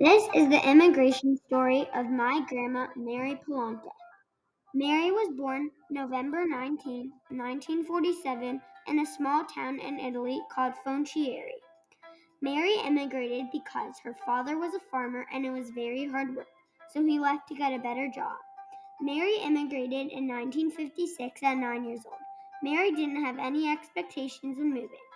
This is the immigration story of my grandma, Mary Palante. Mary was born November 19, 1947, in a small town in Italy called Foncieri. Mary immigrated because her father was a farmer and it was very hard work, so he left to get a better job. Mary immigrated in 1956 at 9 years old. Mary didn't have any expectations in moving.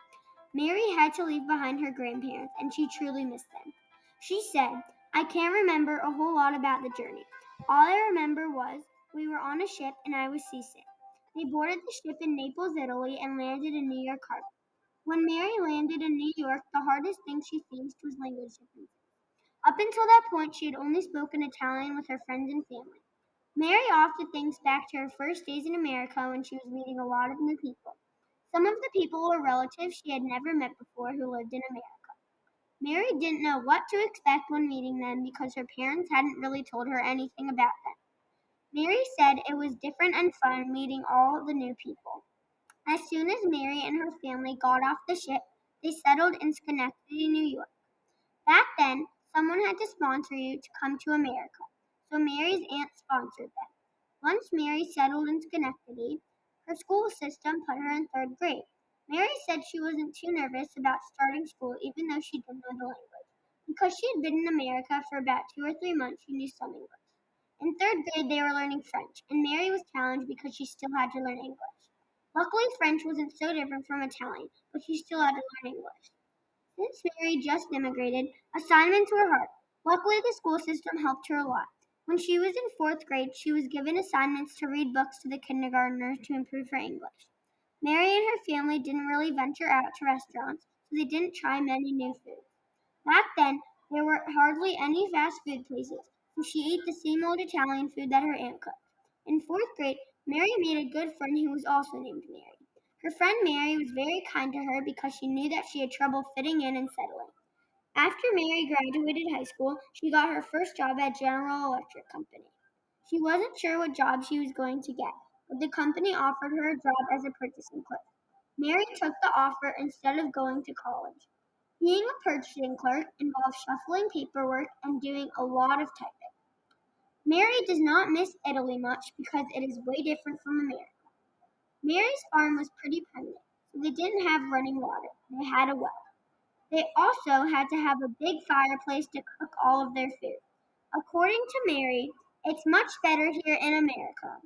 Mary had to leave behind her grandparents, and she truly missed them. She said, I can't remember a whole lot about the journey. All I remember was we were on a ship and I was seasick. They boarded the ship in Naples, Italy, and landed in New York Harbor. When Mary landed in New York, the hardest thing she faced was language differences. Up until that point, she had only spoken Italian with her friends and family. Mary often thinks back to her first days in America when she was meeting a lot of new people. Some of the people were relatives she had never met before who lived in America. Mary didn't know what to expect when meeting them because her parents hadn't really told her anything about them. Mary said it was different and fun meeting all the new people. As soon as Mary and her family got off the ship, they settled in Schenectady, New York. Back then, someone had to sponsor you to come to America, so Mary's aunt sponsored them. Once Mary settled in Schenectady, her school system put her in third grade. Mary said she wasn't too nervous about starting school even though she didn't know the language. Because she had been in America for about 2 or 3 months, she knew some English. In third grade, they were learning French, and Mary was challenged because she still had to learn English. Luckily, French wasn't so different from Italian, but she still had to learn English. Since Mary just immigrated, assignments were hard. Luckily, the school system helped her a lot. When she was in fourth grade, she was given assignments to read books to the kindergartners to improve her English. Mary and her family didn't really venture out to restaurants, so they didn't try many new foods. Back then, there were hardly any fast food places, so she ate the same old Italian food that her aunt cooked. In fourth grade, Mary made a good friend who was also named Mary. Her friend Mary was very kind to her because she knew that she had trouble fitting in and settling. After Mary graduated high school, she got her first job at General Electric Company. She wasn't sure what job she was going to get, but the company offered her a job as a purchasing clerk. Mary took the offer instead of going to college. Being a purchasing clerk involves shuffling paperwork and doing a lot of typing. Mary does not miss Italy much because it is way different from America. Mary's farm was pretty primitive, so they didn't have running water. They had a well. They also had to have a big fireplace to cook all of their food. According to Mary, it's much better here in America.